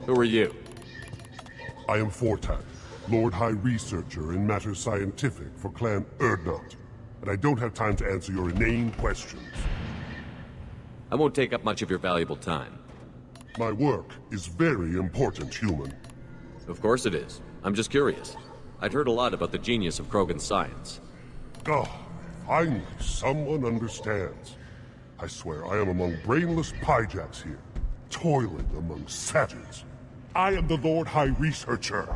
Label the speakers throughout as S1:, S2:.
S1: Who are you?
S2: I am Fortak, Lord High Researcher in matters scientific for Clan Urdnot, and I don't have time to answer your inane questions.
S1: I won't take up much of your valuable time.
S2: My work is very important, human.
S1: Of course it is. I'm just curious. I'd heard a lot about the genius of Krogan's science.
S2: Oh, finally, someone understands. I swear I am among brainless pyjacks here, toiling among savages. I am the Lord High Researcher.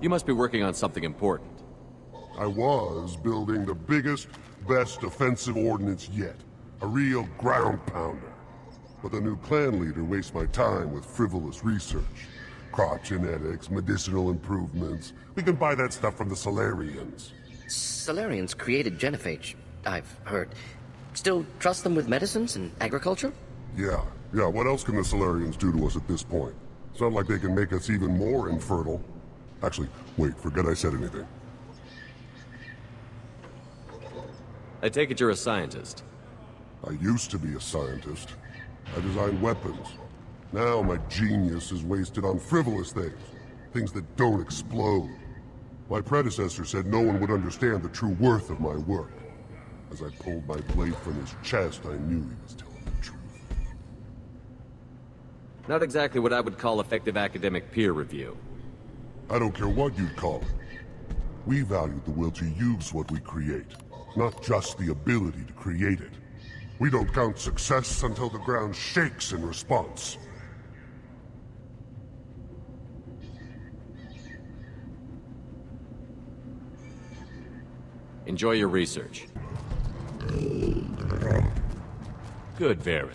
S1: You must be working on something important.
S2: I was building the biggest, best offensive ordnance yet. A real ground pounder. But the new clan leader wastes my time with frivolous research. Crop genetics, medicinal improvements. We can buy that stuff from the Solarians.
S3: Solarians created genophage, I've heard. Still trust them with medicines and agriculture?
S2: Yeah, what else can the Solarians do to us at this point? It's not like they can make us even more infertile. Actually, wait, forget I said anything.
S1: I take it you're a scientist.
S2: I used to be a scientist. I designed weapons. Now my genius is wasted on frivolous things. Things that don't explode. My predecessor said no one would understand the true worth of my work. As I pulled my blade from his chest, I knew he was telling the truth.
S1: Not exactly what I would call effective academic peer review.
S2: I don't care what you'd call it. We value the will to use what we create, not just the ability to create it. We don't count success until the ground shakes in response.
S1: Enjoy your research. Good, Varen.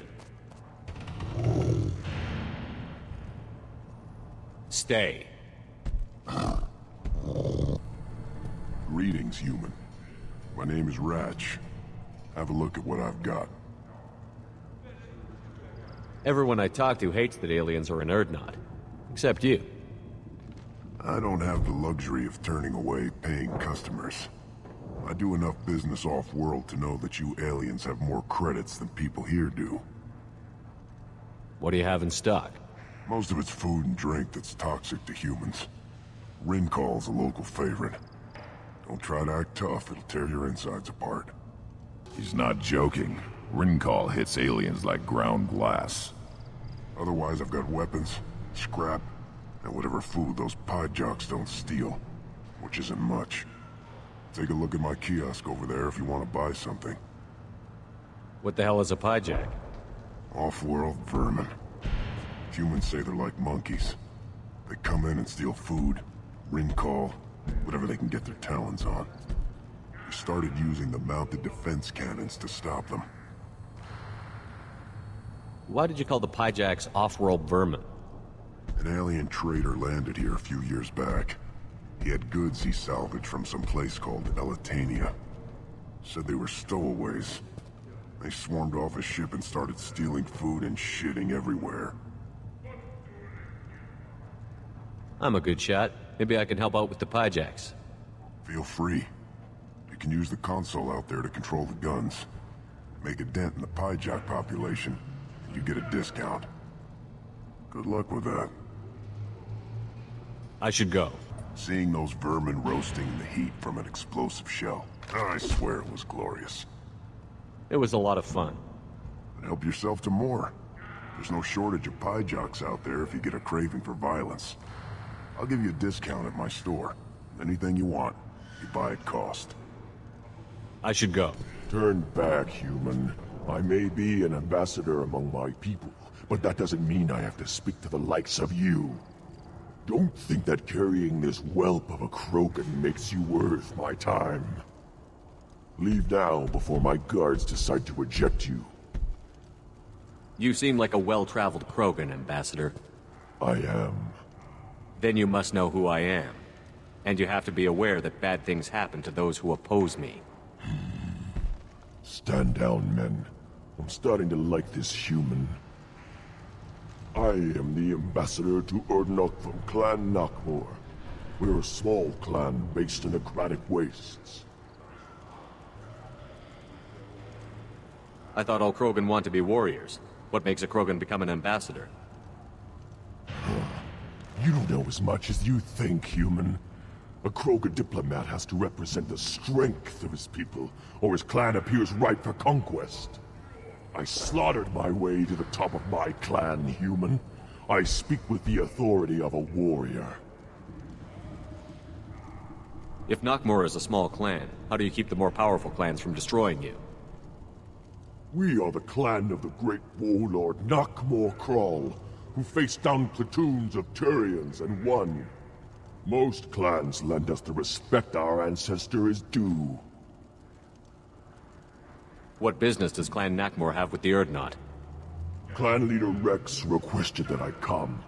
S1: Stay.
S4: Greetings, human. My name is Ratch. Have a look at what I've got.
S1: Everyone I talk to hates that aliens are an Urdnot. Except you.
S4: I don't have the luxury of turning away paying customers. I do enough business off-world to know that you aliens have more credits than people here do.
S1: What do you have in stock?
S4: Most of it's food and drink that's toxic to humans. Rincall's a local favorite. Don't try to act tough, it'll tear your insides apart.
S5: He's not joking. Rincall hits aliens like ground glass.
S4: Otherwise, I've got weapons, scrap, and whatever food those pyjacks don't steal. Which isn't much. Take a look at my kiosk over there if you want to buy something.
S1: What the hell is a pyjack?
S4: Off-world vermin. Humans say they're like monkeys. They come in and steal food, Rincall, whatever they can get their talons on. We started using the mounted defense cannons to stop them.
S1: Why did you call the pyjacks off-world vermin?
S4: An alien trader landed here a few years back. He had goods he salvaged from some place called Elitania. Said they were stowaways. They swarmed off his ship and started stealing food and shitting everywhere.
S1: I'm a good shot. Maybe I can help out with the pyjacks.
S4: Feel free. You can use the console out there to control the guns. Make a dent in the pyjack population, and you get a discount. Good luck with that.
S1: I should go.
S4: Seeing those vermin roasting in the heat from an explosive shell, I swear it was glorious.
S1: It was a lot of fun.
S4: And help yourself to more. There's no shortage of pyjacks out there if you get a craving for violence. I'll give you a discount at my store. Anything you want, you buy at cost.
S1: I should go.
S6: Turn back, human. I may be an ambassador among my people, but that doesn't mean I have to speak to the likes of you. Don't think that carrying this whelp of a Krogan makes you worth my time. Leave now before my guards decide to eject you.
S1: You seem like a well-traveled Krogan, Ambassador.
S6: I am.
S1: Then you must know who I am. And you have to be aware that bad things happen to those who oppose me.
S6: Stand down, men. I'm starting to like this human. I am the ambassador to Urdnot from Clan Nakmor. We're a small clan based in the Aquatic Wastes.
S1: I thought all Krogan want to be warriors. What makes a Krogan become an ambassador?
S6: You don't know as much as you think, human. A Krogan diplomat has to represent the strength of his people, or his clan appears ripe for conquest. I slaughtered my way to the top of my clan, human. I speak with the authority of a warrior.
S1: If Nakmor is a small clan, how do you keep the more powerful clans from destroying you?
S6: We are the clan of the great warlord Nakmor Krall, who faced down platoons of Turians and won. Most clans lend us the respect our ancestor is due.
S1: What business does Clan Nakmor have with the Urdnot?
S6: Clan leader Rex requested that I come.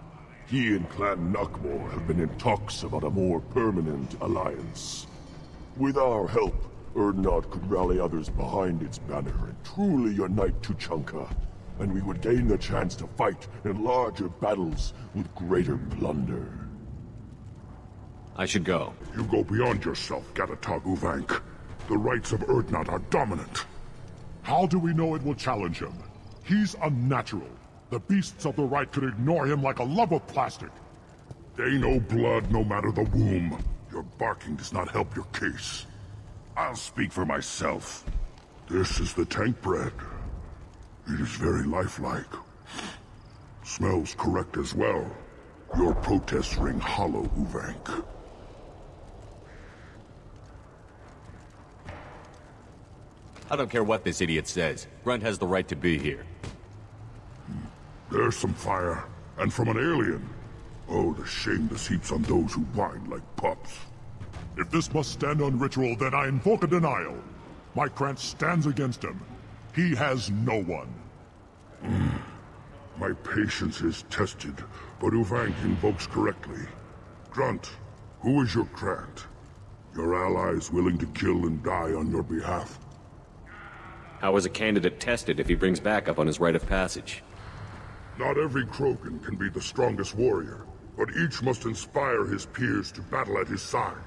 S6: He and Clan Nakmor have been in talks about a more permanent alliance. With our help, Urdnot could rally others behind its banner and truly unite Tuchanka, and we would gain the chance to fight in larger battles with greater plunder.
S1: I should go.
S2: You go beyond yourself, Gatatog Uvank. The rights of Urdnot are dominant.
S7: How do we know it will challenge him? He's unnatural. The beasts of the right could ignore him like a lump of plastic.
S2: They know blood no matter the womb. Your barking does not help your case. I'll speak for myself. This is the tank bread. It is very lifelike. Smells correct as well. Your protests ring hollow, Uvank.
S1: I don't care what this idiot says. Grunt has the right to be here.
S2: There's some fire, and from an alien. Oh, the shame this heaps on those who whine like pups.
S7: If this must stand on ritual, then I invoke a denial. My Krant stands against him. He has no one.
S2: My patience is tested, but Uvank invokes correctly. Grunt, who is your Krant? Your allies willing to kill and die on your behalf?
S1: How is a candidate tested if he brings backup on his rite of passage?
S2: Not every Krogan can be the strongest warrior, but each must inspire his peers to battle at his side.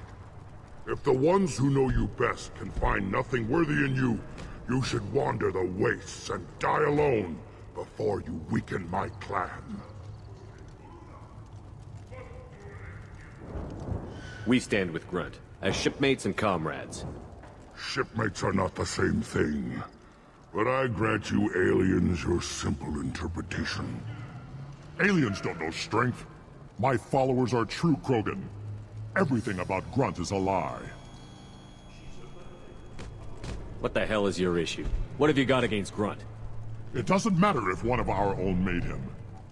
S2: If the ones who know you best can find nothing worthy in you, you should wander the wastes and die alone before you weaken my clan.
S1: We stand with Grunt, as shipmates and comrades.
S2: Shipmates are not the same thing. But I grant you aliens your simple interpretation.
S7: Aliens don't know strength. My followers are true Krogan. Everything about Grunt is a lie.
S1: What the hell is your issue? What have you got against Grunt?
S7: It doesn't matter if one of our own made him.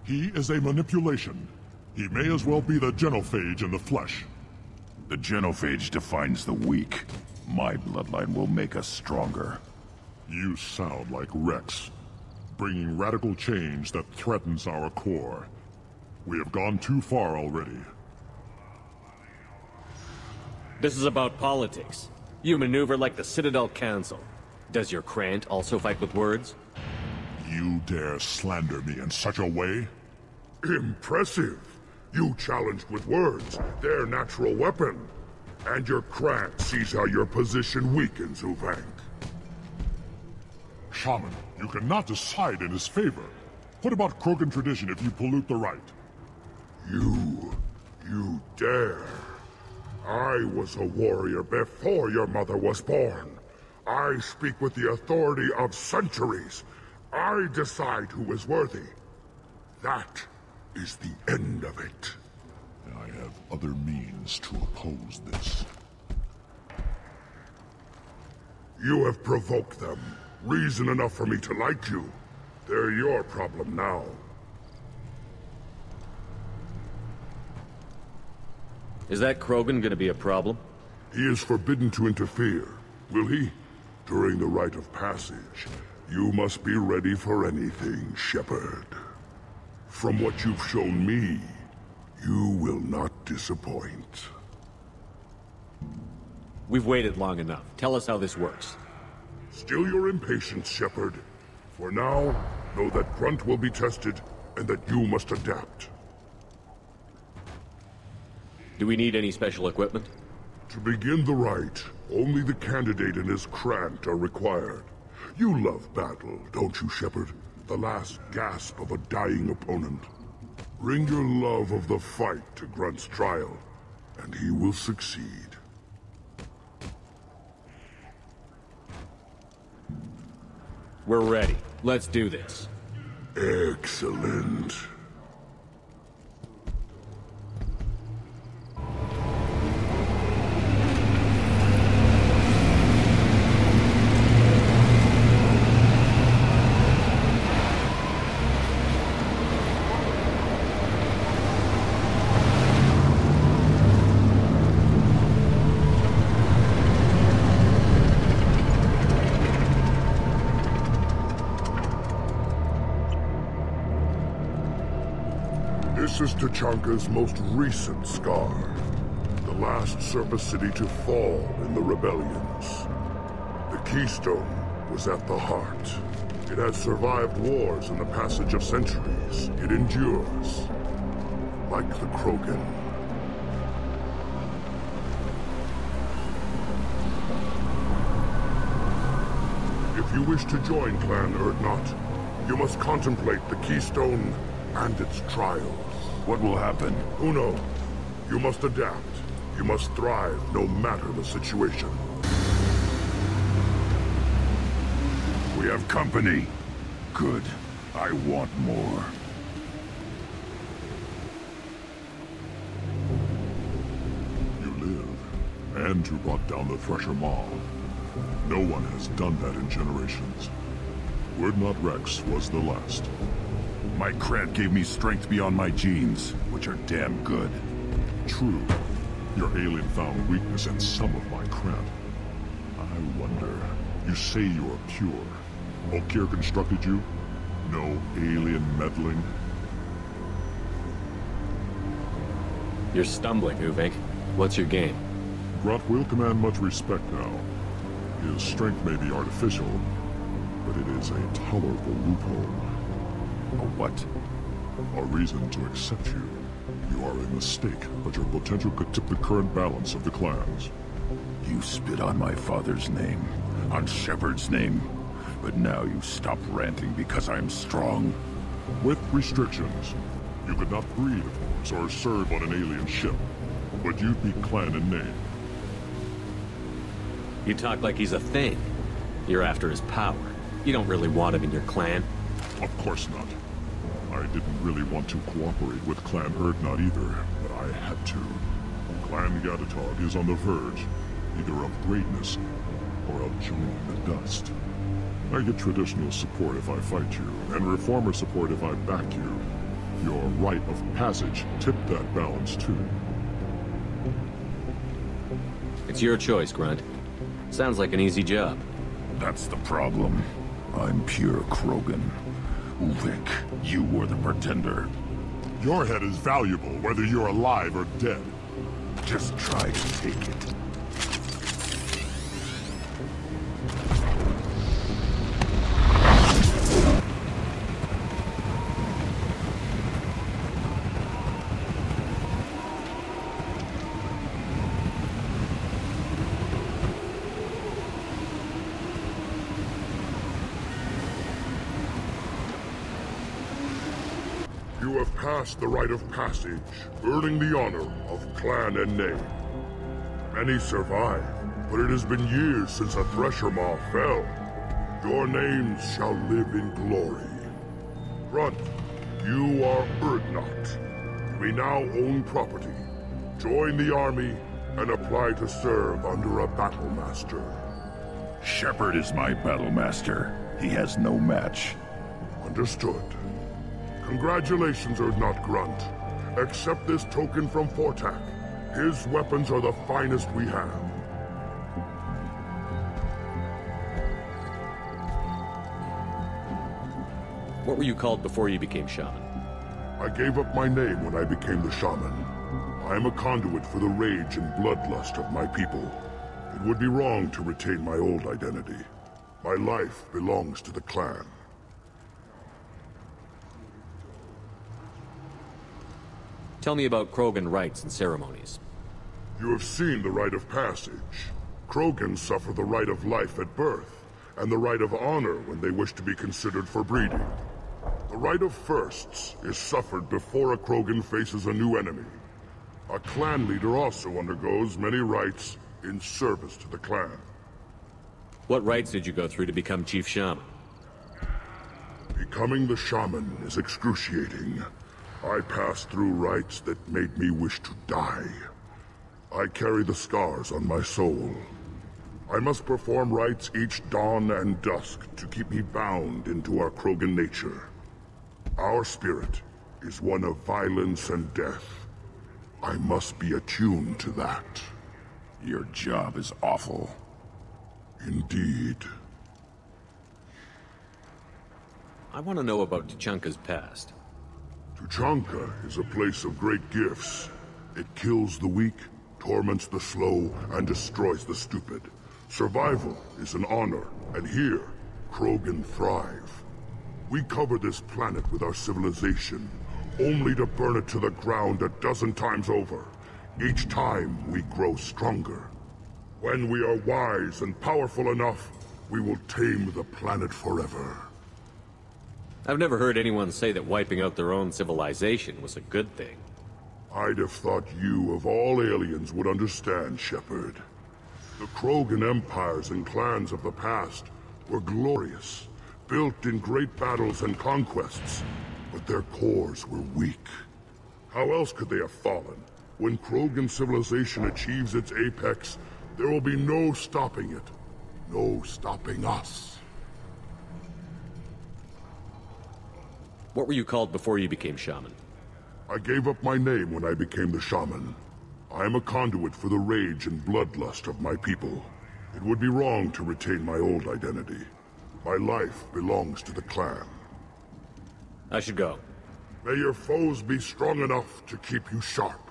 S7: He is a manipulation. He may as well be the genophage in the flesh.
S5: The genophage defines the weak. My bloodline will make us stronger.
S7: You sound like Rex, bringing radical change that threatens our core. We have gone too far already.
S1: This is about politics. You maneuver like the Citadel Council. Does your Krant also fight with words?
S7: You dare slander me in such a way?
S2: Impressive! You challenged with words, their natural weapon. And your Krant sees how your position weakens, Uvank.
S7: Shaman, you cannot decide in his favor. What about Krogan tradition if you pollute the rite?
S2: You dare. I was a warrior before your mother was born. I speak with the authority of centuries. I decide who is worthy. That is the end of it.
S7: I have other means to oppose this.
S2: You have provoked them. Reason enough for me to like you. They're your problem now.
S1: Is that Krogan gonna be a problem?
S2: He is forbidden to interfere, will he? During the rite of passage, you must be ready for anything, Shepard. From what you've shown me, you will not disappoint.
S1: We've waited long enough. Tell us how this works.
S2: Still your impatience, Shepard. For now, know that Grunt will be tested, and that you must adapt.
S1: Do we need any special equipment?
S2: To begin the rite, only the candidate and his Krant are required. You love battle, don't you, Shepard? The last gasp of a dying opponent. Bring your love of the fight to Grunt's trial, and he will succeed.
S1: We're ready. Let's do this.
S2: Excellent. This is Tachanka's most recent scar. The last surface city to fall in the rebellions. The Keystone was at the heart. It has survived wars and the passage of centuries. It endures. Like the Krogan. If you wish to join Clan Urdnot, you must contemplate the Keystone and its trials.
S5: What will happen?
S2: Who knows? You must adapt. You must thrive, no matter the situation.
S5: We have company. Good. I want more.
S7: You live, and you brought down the Thresher Maw. No one has done that in generations. Urdnot Rex was the last.
S5: My Krant gave me strength beyond my genes, which are damn good.
S7: True. Your alien found weakness in some of my Krant. I wonder... You say you are pure. Okir constructed you? No alien meddling?
S1: You're stumbling, Uvink. What's your game?
S7: Grunt will command much respect now. His strength may be artificial, but it is a tolerable loophole.
S5: A what?
S7: A reason to accept you. You are a mistake, but your potential could tip the current balance of the clans.
S5: You spit on my father's name, on Shepard's name, but now you stop ranting because I'm strong.
S7: With restrictions. You could not breed, of course, or serve on an alien ship, but you'd be clan in name.
S1: You talk like he's a thing. You're after his power. You don't really want him in your clan.
S7: Of course not. I didn't really want to cooperate with Clan Urdnot either, but I had to. Clan Gatatog is on the verge, either of greatness or of joining the dust. I get traditional support if I fight you, and reformer support if I back you. Your rite of passage tipped that balance too.
S1: It's your choice, Grunt. Sounds like an easy job.
S5: That's the problem. I'm pure Krogan. Uvik, you were the pretender.
S7: Your head is valuable, whether you're alive or dead.
S5: Just try to take it.
S2: You have passed the rite of passage, earning the honor of clan and name. Many survive, but it has been years since a Thresher Maw fell. Your names shall live in glory. Grunt, you are Urdnot. You may now own property. Join the army and apply to serve under a battle master.
S5: Shepard is my battle master. He has no match.
S2: Understood. Congratulations, Urdnot Grunt. Accept this token from Fortak. His weapons are the finest we have.
S1: What were you called before you became shaman?
S2: I gave up my name when I became the shaman. I am a conduit for the rage and bloodlust of my people. It would be wrong to retain my old identity. My life belongs to the clan.
S1: Tell me about Krogan rites and ceremonies.
S2: You have seen the rite of passage. Krogans suffer the rite of life at birth, and the rite of honor when they wish to be considered for breeding.
S7: The rite of firsts is suffered before a Krogan faces a new enemy. A clan leader also undergoes many rites in service to the clan.
S1: What rites did you go through to become Chief Shaman?
S7: Becoming the shaman is excruciating. I passed through rites that made me wish to die. I carry the scars on my soul. I must perform rites each dawn and dusk to keep me bound into our Krogan nature. Our spirit is one of violence and death. I must be attuned to that.
S5: Your job is awful.
S7: Indeed.
S1: I want to know about Tuchanka's past.
S7: Tuchanka is a place of great gifts. It kills the weak, torments the slow, and destroys the stupid. Survival is an honor, and here, Krogan thrive. We cover this planet with our civilization, only to burn it to the ground a dozen times over. Each time, we grow stronger. When we are wise and powerful enough, we will tame the planet forever.
S1: I've never heard anyone say that wiping out their own civilization was a good thing.
S7: I'd have thought you, of all aliens, would understand, Shepard. The Krogan empires and clans of the past were glorious, built in great battles and conquests, but their cores were weak. How else could they have fallen? When Krogan civilization achieves its apex, there will be no stopping it. No stopping us.
S1: What were you called before you became shaman?
S7: I gave up my name when I became the shaman. I am a conduit for the rage and bloodlust of my people. It would be wrong to retain my old identity. My life belongs to the clan.
S1: I should go.
S7: May your foes be strong enough to keep you sharp.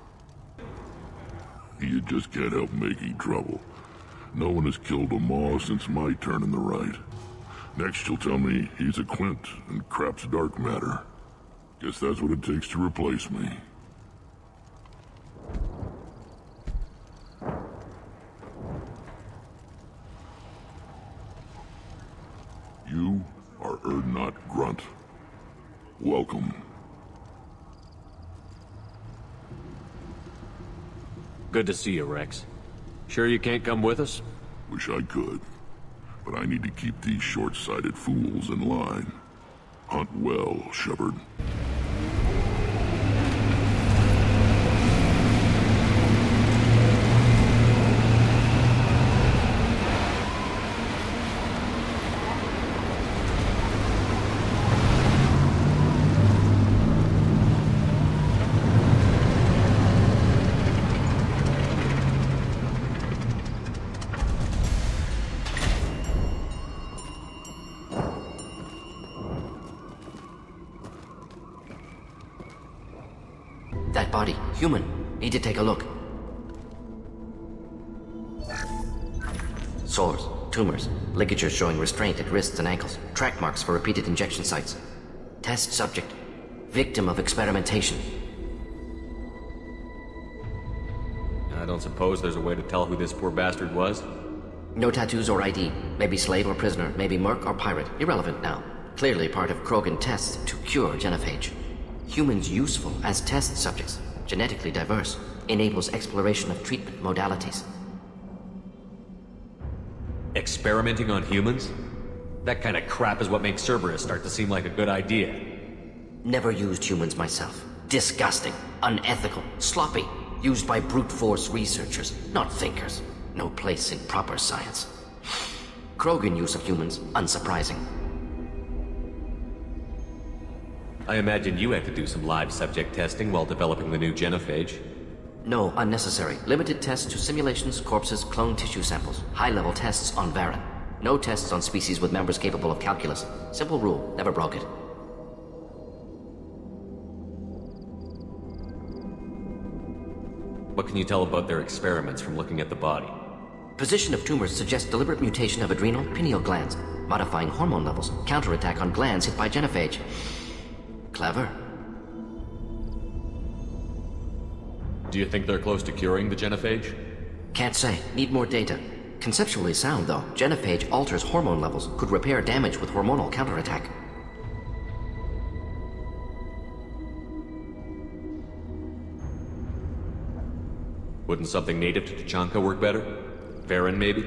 S5: You just can't help making trouble. No one has killed a Maw since my turn in the right. Next you'll tell me he's a Quint and crap's dark matter. Guess that's what it takes to replace me. You are Erdnot Grunt. Welcome.
S1: Good to see you, Rex. Sure you can't come with us?
S5: Wish I could. But I need to keep these short-sighted fools in line. Hunt well, Shepard.
S3: That body, human. Need to take a look. Sores, tumors, ligatures showing restraint at wrists and ankles, track marks for repeated injection sites. Test subject, victim of experimentation.
S1: I don't suppose there's a way to tell who this poor bastard was?
S3: No tattoos or ID. Maybe slave or prisoner, maybe merc or pirate. Irrelevant now. Clearly part of Krogan tests to cure genophage. Humans useful as test subjects, genetically diverse, enables exploration of treatment modalities.
S1: Experimenting on humans? That kind of crap is what makes Cerberus start to seem like a good idea.
S3: Never used humans myself. Disgusting, unethical, sloppy. Used by brute force researchers, not thinkers. No place in proper science. Krogan use of humans, unsurprising.
S1: I imagine you had to do some live subject testing while developing the new genophage.
S3: No, unnecessary. Limited tests to simulations, corpses, cloned tissue samples. High-level tests on Varen. No tests on species with members capable of calculus. Simple rule, never broke it.
S1: What can you tell about their experiments from looking at the body?
S3: Position of tumors suggests deliberate mutation of adrenal, pineal glands, modifying hormone levels, counterattack on glands hit by genophage. Clever.
S1: Do you think they're close to curing the genophage?
S3: Can't say. Need more data. Conceptually sound, though. Genophage alters hormone levels, could repair damage with hormonal counterattack.
S1: Wouldn't something native to Tuchanka work better? Varen, maybe?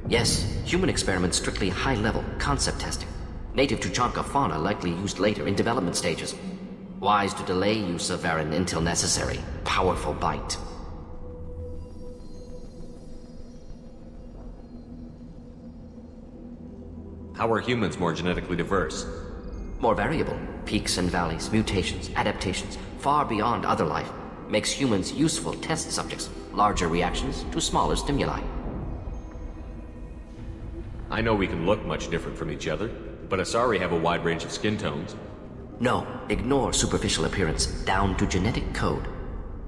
S3: Yes, human experiments strictly high-level concept testing. Native Tuchanka fauna likely used later in development stages. Wise to delay use of Varen until necessary. Powerful bite.
S1: How are humans more genetically diverse?
S3: More variable. Peaks and valleys, mutations, adaptations, far beyond other life. Makes humans useful test subjects. Larger reactions to smaller stimuli.
S1: I know we can look much different from each other, but Asari have a wide range of skin tones.
S3: No, ignore superficial appearance, down to genetic code.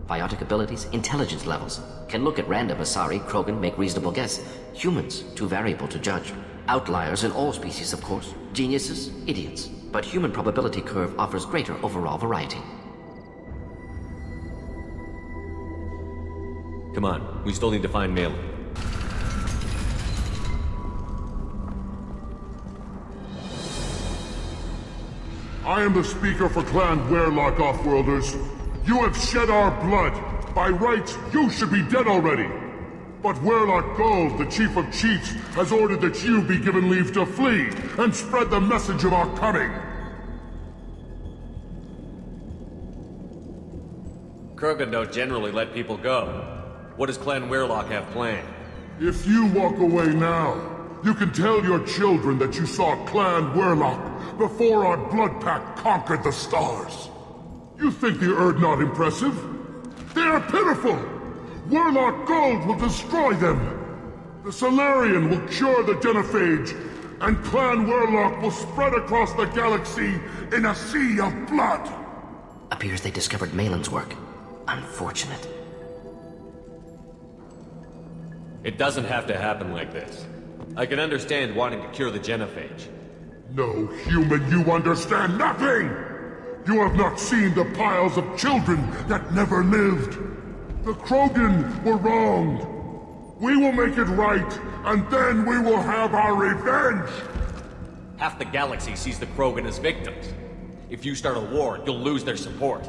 S3: Biotic abilities, intelligence levels. Can look at random Asari, Krogan, make reasonable guess. Humans, too variable to judge. Outliers in all species, of course. Geniuses, idiots. But human probability curve offers greater overall variety.
S1: Come on, we still need to find Malin.
S7: I am the speaker for Clan Werlock, Offworlders. You have shed our blood. By rights, you should be dead already. But Werlock Gold, the Chief of Chiefs, has ordered that you be given leave to flee and spread the message of our coming.
S1: Krogan don't generally let people go. What does Clan Werlock have planned?
S7: If you walk away now, you can tell your children that you saw Clan Werlock before our blood pact conquered the stars. You think the Erd not impressive? They are pitiful! Werlock Gold will destroy them! The Solarian will cure the genophage, and Clan Werlock will spread across the galaxy in a sea of blood!
S3: Appears they discovered Malin's work. Unfortunate.
S1: It doesn't have to happen like this. I can understand wanting to cure the genophage.
S7: No human, you understand nothing! You have not seen the piles of children that never lived. The Krogan were wronged. We will make it right, and then we will have our revenge!
S1: Half the galaxy sees the Krogan as victims. If you start a war, you'll lose their support.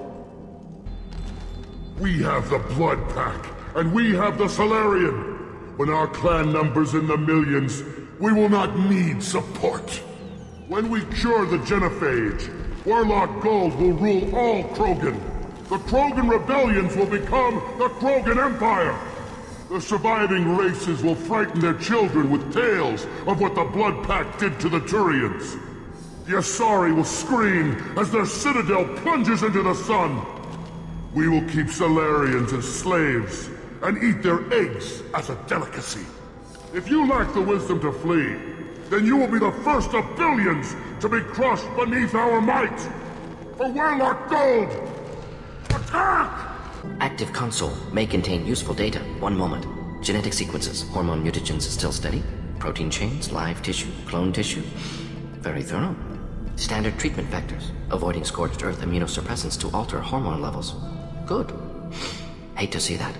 S7: We have the Blood Pack, and we have the Solarian. When our clan numbers in the millions, we will not need support. When we cure the genophage, Werlock Gold will rule all Krogan. The Krogan rebellions will become the Krogan Empire. The surviving races will frighten their children with tales of what the Blood Pact did to the Turians. The Asari will scream as their citadel plunges into the sun. We will keep Solarians as slaves and eat their eggs as a delicacy. If you lack the wisdom to flee, then you will be the first of billions to be crushed beneath our might. For Werlock Gold, attack!
S3: Active console may contain useful data. One moment. Genetic sequences, hormone mutagens still steady. Protein chains, live tissue, clone tissue. Very thorough. Standard treatment vectors, avoiding scorched earth immunosuppressants to alter hormone levels. Good. Hate to see that.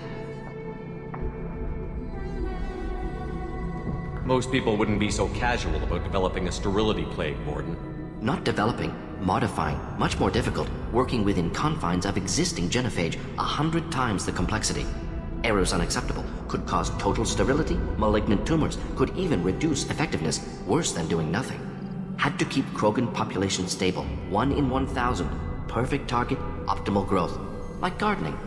S1: Most people wouldn't be so casual about developing a sterility plague, Morden.
S3: Not developing, modifying, much more difficult, working within confines of existing genophage, 100 times the complexity. Errors unacceptable, could cause total sterility, malignant tumors, could even reduce effectiveness, worse than doing nothing. Had to keep Krogan population stable, 1 in 1,000, perfect target, optimal growth, like gardening.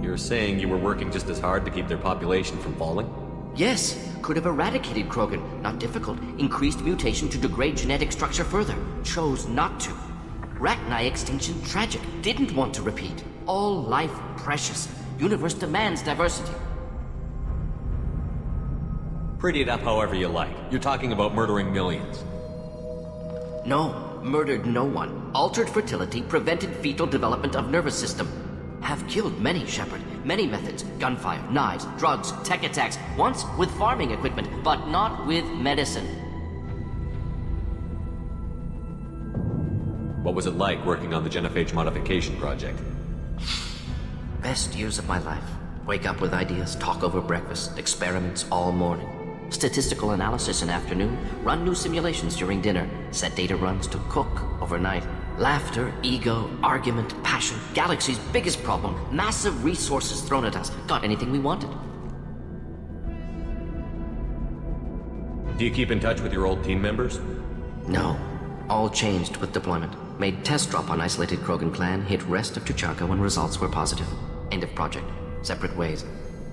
S1: You're saying you were working just as hard to keep their population from falling?
S3: Yes, could have eradicated Krogan. Not difficult. Increased mutation to degrade genetic structure further. Chose not to. Rachni extinction tragic. Didn't want to repeat. All life precious. Universe demands diversity.
S1: Pretty it up however you like. You're talking about murdering millions.
S3: No, murdered no one. Altered fertility, prevented fetal development of nervous system. Have killed many, Shepard. Many methods. Gunfire, knives, drugs, tech attacks. Once with farming equipment, but not with medicine.
S1: What was it like working on the genophage modification project?
S3: Best years of my life. Wake up with ideas, talk over breakfast, experiments all morning. Statistical analysis in afternoon, run new simulations during dinner, set data runs to cook overnight. Laughter, ego, argument, passion, galaxy's biggest problem, massive resources thrown at us. Got anything we wanted.
S1: Do you keep in touch with your old team members?
S3: No. All changed with deployment. Made test drop on isolated Krogan clan, hit rest of Tuchanka when results were positive. End of project. Separate ways.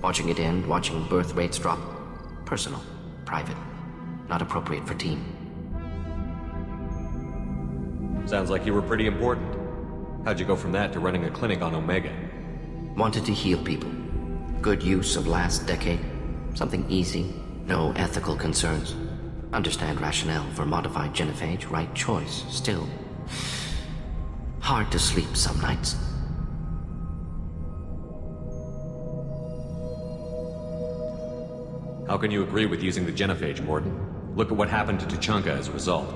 S3: Watching it end, watching birth rates drop. Personal. Private. Not appropriate for team.
S1: Sounds like you were pretty important. How'd you go from that to running a clinic on Omega?
S3: Wanted to heal people. Good use of last decade. Something easy. No ethical concerns. Understand rationale for modified genophage, right choice. Still, hard to sleep some nights.
S1: How can you agree with using the genophage, Morden? Look at what happened to Tuchanka as a result.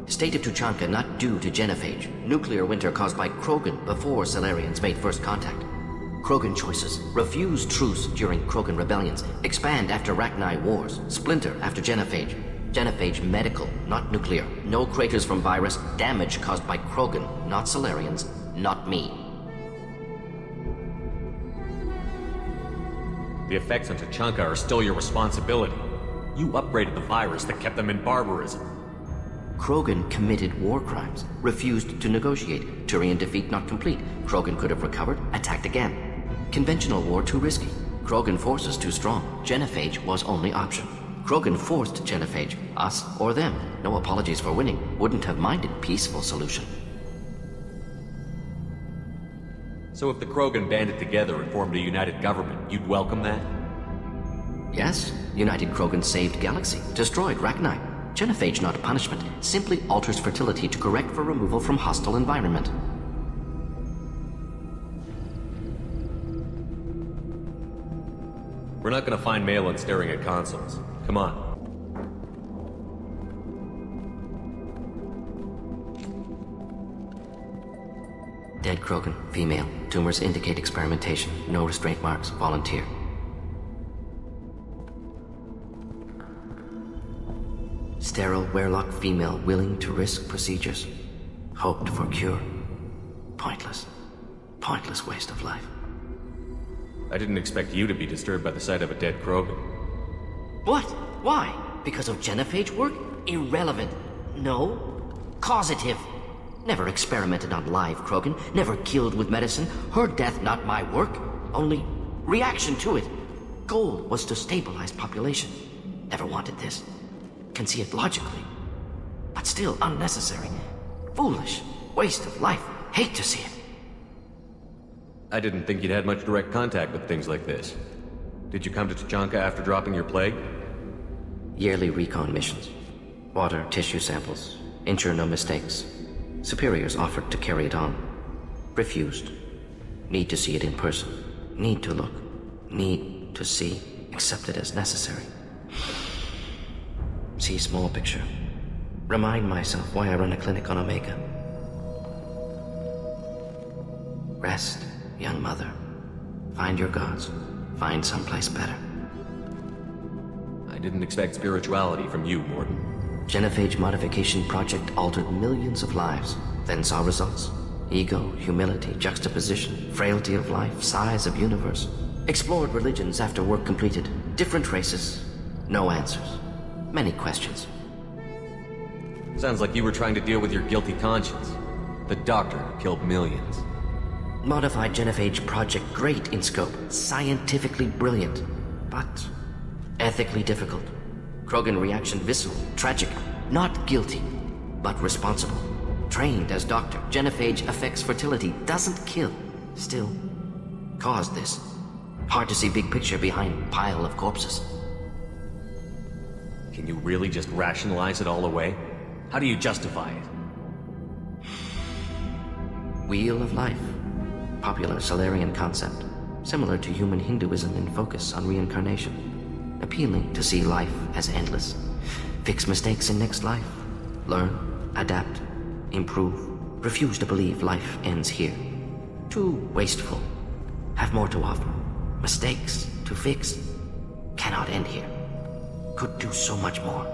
S3: State of Tuchanka not due to genophage. Nuclear winter caused by Krogan before Salarians made first contact. Krogan choices. Refuse truce during Krogan rebellions. Expand after Rachni wars. Splinter after genophage. Genophage medical, not nuclear. No craters from virus. Damage caused by Krogan, not Salarians, not me.
S1: The effects on Tuchanka are still your responsibility. You upgraded the virus that kept them in barbarism.
S3: Krogan committed war crimes. Refused to negotiate. Turian defeat not complete. Krogan could have recovered, attacked again. Conventional war too risky. Krogan forces too strong. Genophage was only option. Krogan forced genophage, us or them. No apologies for winning. Wouldn't have minded peaceful solution.
S1: So if the Krogan banded together and formed a united government, you'd welcome that?
S3: Yes. United Krogan saved Galaxy. Destroyed Rachni. Genophage not punishment. Simply alters fertility to correct for removal from hostile environment.
S1: We're not gonna find Malin staring at consoles. Come on.
S3: Dead Krogan, female. Tumors indicate experimentation. No restraint marks. Volunteer. Sterile, werelock female, willing to risk procedures. Hoped for cure. Pointless. Pointless waste of life.
S1: I didn't expect you to be disturbed by the sight of a dead Krogan.
S3: What? Why? Because of genophage work? Irrelevant. No. Causative. Never experimented on live Krogan. Never killed with medicine. Her death not my work. Only reaction to it. Goal was to stabilize population. Never wanted this. Can see it logically. But still unnecessary. Foolish. Waste of life. Hate to see it.
S1: I didn't think you'd had much direct contact with things like this. Did you come to Tuchanka after dropping your plague?
S3: Yearly recon missions. Water, tissue samples. Ensure no mistakes. Superiors offered to carry it on. Refused. Need to see it in person. Need to look. Need to see. Accept it as necessary. See small picture. Remind myself why I run a clinic on Omega. Rest, young mother. Find your gods. Find someplace better.
S1: I didn't expect spirituality from you, Morden.
S3: Genophage modification project altered millions of lives, then saw results. Ego, humility, juxtaposition, frailty of life, size of universe. Explored religions after work completed. Different races. No answers. Many questions.
S1: Sounds like you were trying to deal with your guilty conscience. The doctor who killed millions.
S3: Modified genophage project great in scope. Scientifically brilliant. But ethically difficult. Krogan reaction visceral, tragic. Not guilty, but responsible. Trained as doctor, genophage affects fertility, doesn't kill. Still, caused this. Hard to see big picture behind pile of corpses.
S1: Can you really just rationalize it all away? How do you justify it?
S3: Wheel of life. Popular Salarian concept. Similar to human Hinduism in focus on reincarnation. Appealing to see life as endless. Fix mistakes in next life. Learn, adapt, improve. Refuse to believe life ends here. Too wasteful. Have more to offer. Mistakes to fix. Cannot end here. Could do so much more.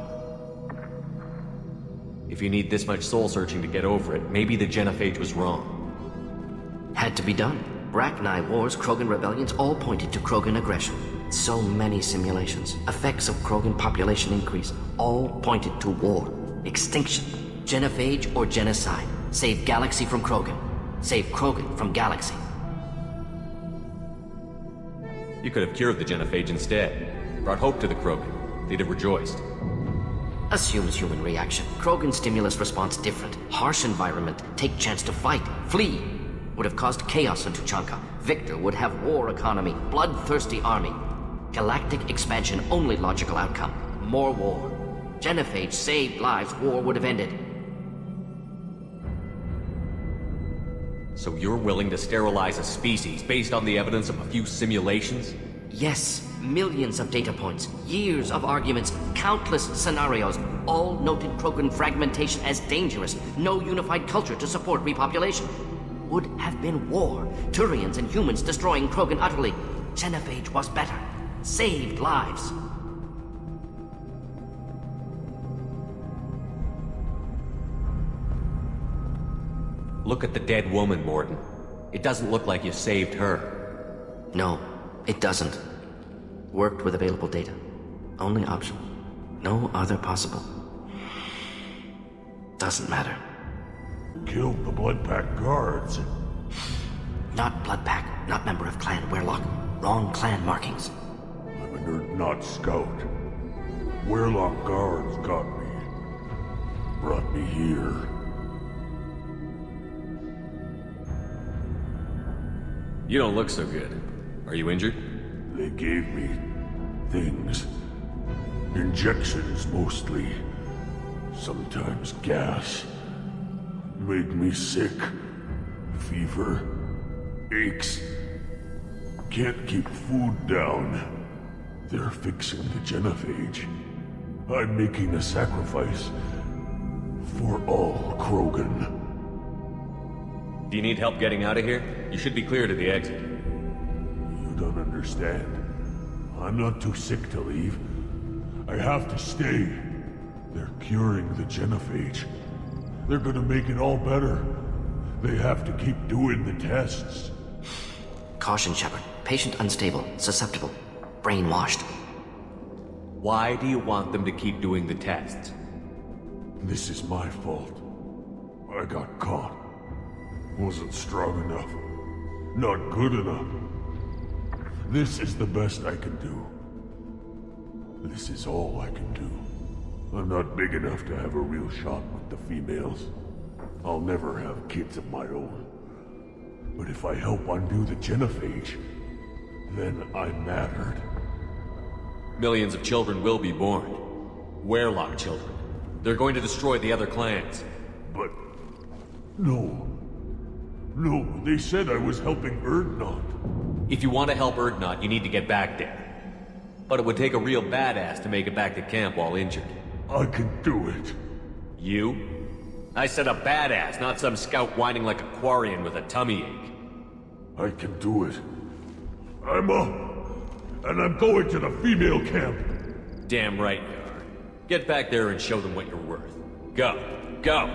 S1: If you need this much soul-searching to get over it, maybe the genophage was wrong.
S3: Had to be done. Bracknai wars, Krogan rebellions, all pointed to Krogan aggression. So many simulations, effects of Krogan population increase, all pointed to war, extinction, genophage or genocide. Save galaxy from Krogan. Save Krogan from galaxy.
S1: You could have cured the genophage instead. Brought hope to the Krogan. They'd have rejoiced.
S3: Assumes human reaction. Krogan stimulus response different. Harsh environment. Take chance to fight. Flee. Would have caused chaos into Chanka. Victor would have war economy. Bloodthirsty army. Galactic expansion only logical outcome. More war. Genophage saved lives. War would have ended.
S1: So you're willing to sterilize a species based on the evidence of a few simulations?
S3: Yes. Millions of data points, years of arguments, countless scenarios, all noted Krogan fragmentation as dangerous, no unified culture to support repopulation. Would have been war, Turians and humans destroying Krogan utterly. Genophage was better, saved lives.
S1: Look at the dead woman, Morton. It doesn't look like you saved her.
S3: No, it doesn't. Worked with available data. Only option. No other possible. Doesn't matter.
S6: Killed the Blood Pack guards.
S3: Not Blood Pack, not member of Clan Werlock. Wrong clan markings.
S6: I'm an Urdnot scout. Werlock guards got me. Brought me here.
S1: You don't look so good. Are you injured?
S6: They gave me things. Injections mostly. Sometimes gas. Made me sick. Fever. Aches. Can't keep food down. They're fixing the genophage. I'm making a sacrifice. For all Krogan.
S1: Do you need help getting out of here? You should be clear to the exit.
S6: You don't understand. I'm not too sick to leave. I have to stay. They're curing the genophage. They're gonna make it all better. They have to keep doing the tests.
S3: Caution, Shepard. Patient unstable, susceptible, brainwashed.
S1: Why do you want them to keep doing the tests?
S6: This is my fault. I got caught. Wasn't strong enough. Not good enough. This is the best I can do. This is all I can do. I'm not big enough to have a real shot with the females. I'll never have kids of my own. But if I help undo the genophage, then I mattered.
S1: Millions of children will be born. Werlock children. They're going to destroy the other clans.
S6: But... no. No, they said I was helping Urdnot.
S1: If you want to help Urdnot, you need to get back there. But it would take a real badass to make it back to camp while injured.
S6: I can do it.
S1: You? I said a badass, not some scout whining like a Quarian with a tummy ache.
S6: I can do it. I'm up. And I'm going to the female camp.
S1: Damn right you are. Get back there and show them what you're worth. Go. Go!